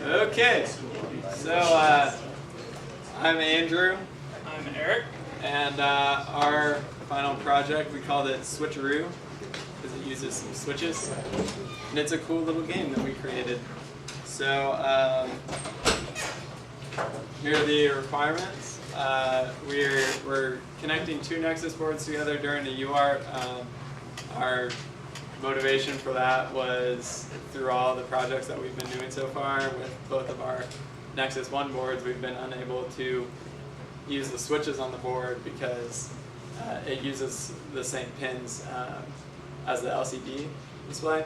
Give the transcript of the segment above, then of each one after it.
Okay, so I'm Andrew. I'm Eric. And our final project, we called it Switcheroo because it uses some switches. And it's a cool little game that we created. So here are the requirements. We're connecting two Nexus boards together during the UART. Our motivation for that was through all the projects that we've been doing so far with both of our Nexus 1 boards, we've been unable to use the switches on the board because it uses the same pins as the LCD display.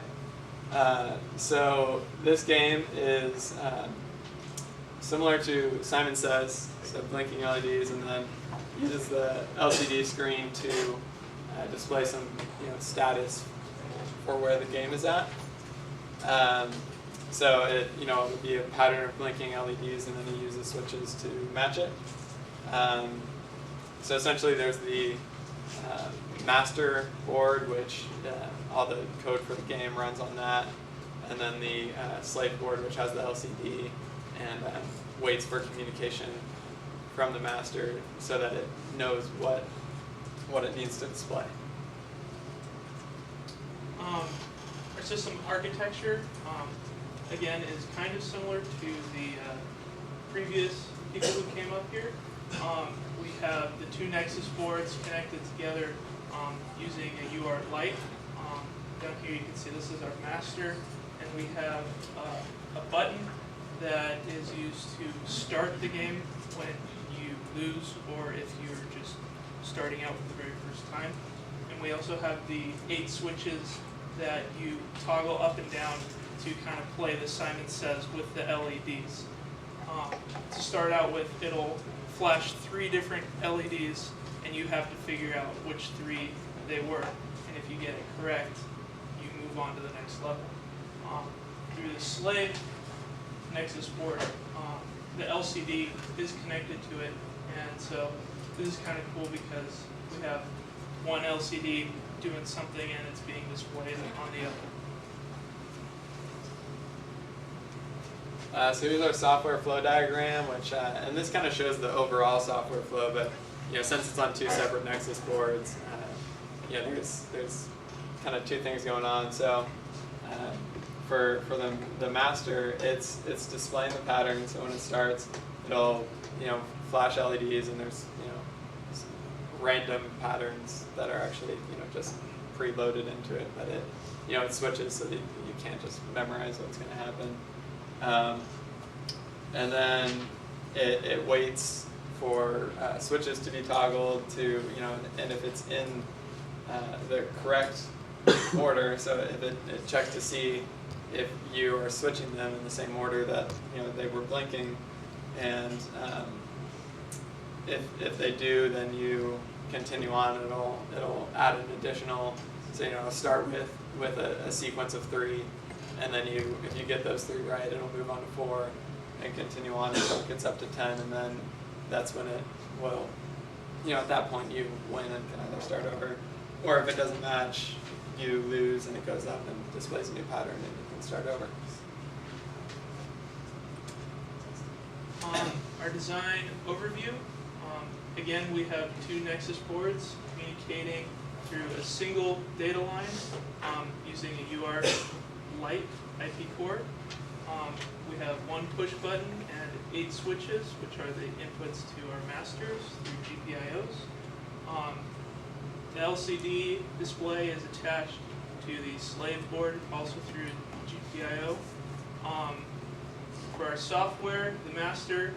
So this game is similar to Simon Says, so blinking LEDs, and then uses the LCD screen to display some status for where the game is at. So it would be a pattern of blinking LEDs, and then he uses switches to match it. So essentially there's the master board, which all the code for the game runs on that, and then the slave board, which has the LCD and waits for communication from the master so that it knows what it needs to display. Our system architecture, again, is kind of similar to the previous people who came up here. We have the two Nexus boards connected together using a UART light. Down here you can see this is our master, and we have a button that is used to start the game when you lose or if you're just starting out for the very first time. And we also have the 8 switches that you toggle up and down to kind of play the Simon Says with the LEDs. To start out with, it'll flash 3 different LEDs, and you have to figure out which 3 they were. And if you get it correct, you move on to the next level. Through the slave Nexus board, the LCD is connected to it, and so this is kind of cool because we have one LCD doing something and it's being displayed on the other. So here's our software flow diagram, which and this kind of shows the overall software flow, but since it's on 2 separate Nexus boards, there's kind of 2 things going on. So for the master, it's displaying the pattern. So when it starts, it'll flash LEDs, and there's random patterns that are actually just preloaded into it, but it switches so that you can't just memorize what's going to happen. And then it waits for switches to be toggled to and if it's in the correct order, so if it checks to see if you are switching them in the same order that they were blinking, and if they do, then you continue on. It'll add an additional, so it'll start with a sequence of 3, and then if you get those 3 right, it'll move on to 4 and continue on until it gets up to 10, and then that's when it will, at that point you win and can either start over, or if it doesn't match, you lose and it goes up and displays a new pattern and you can start over. Our design overview. Again, we have 2 Nexus boards communicating through a single data line using a UART light IP core. We have 1 push button and 8 switches, which are the inputs to our masters through GPIOs. The LCD display is attached to the slave board, also through GPIO. For our software, the master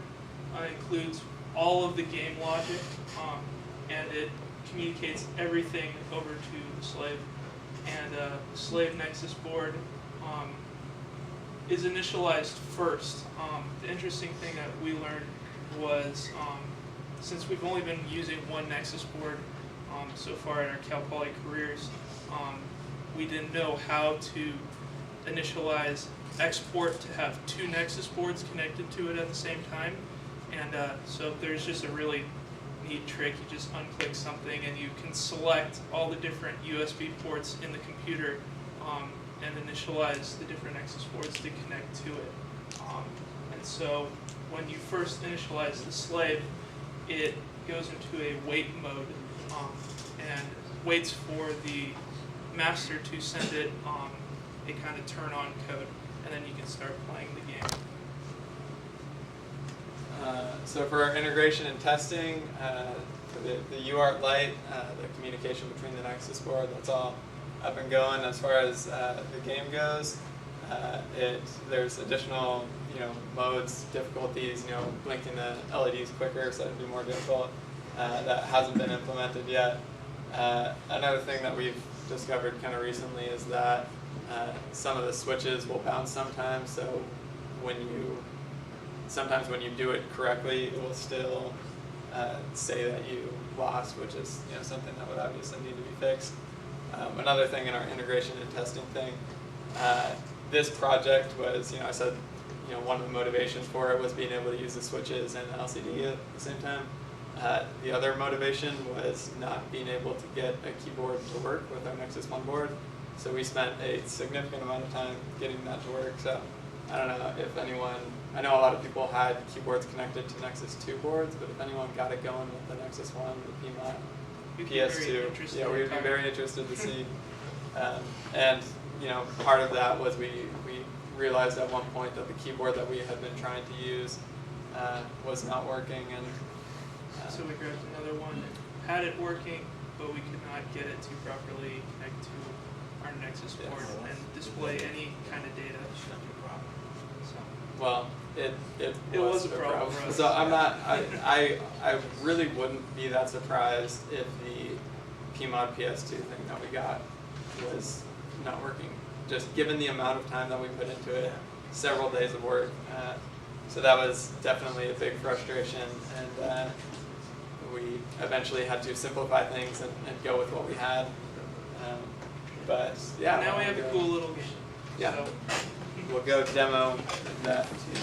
includes all of the game logic, and it communicates everything over to the slave. And the slave Nexus board is initialized first. The interesting thing that we learned was, since we've only been using 1 Nexus board so far in our Cal Poly careers, we didn't know how to initialize export to have 2 Nexus boards connected to it at the same time. And so there's just a really neat trick. You just unclick something and you can select all the different USB ports in the computer and initialize the different Nexus boards to connect to it. And so when you first initialize the slave, it goes into a wait mode and waits for the master to send it a kind of turn on code, and then you can start playing the game. So for our integration and testing, for the UART Lite, the communication between the Nexus board, that's all up and going. As far as the game goes, there's additional modes, difficulties, blinking the LEDs quicker so it'd be more difficult. That hasn't been implemented yet. Another thing that we've discovered kind of recently is that some of the switches will bounce sometimes, so sometimes when you do it correctly, it will still say that you lost, which is something that would obviously need to be fixed. Another thing in our integration and testing thing, this project was, I said, one of the motivations for it was being able to use the switches and the LCD at the same time. The other motivation was not being able to get a keyboard to work with our Nexus 1 board. So we spent a significant amount of time getting that to work. So I don't know if anyone, I know a lot of people had keyboards connected to Nexus 2 boards, but if anyone got it going with the Nexus 1, the PMOD, PS2, yeah, we would be very interested to see. And part of that was we realized at one point that the keyboard that we had been trying to use was not working, and so we grabbed another one that had it working, but we could not get it to properly connect to our Nexus board and display any kind of data. So, well, it was a problem for us. So I'm not. I really wouldn't be that surprised if the PMOD PS2 thing that we got was not working. Just given the amount of time that we put into it, several days of work. So that was definitely a big frustration, and we eventually had to simplify things and go with what we had. But yeah. Now we have a cool little game. Yeah. So. We'll go demo that to you.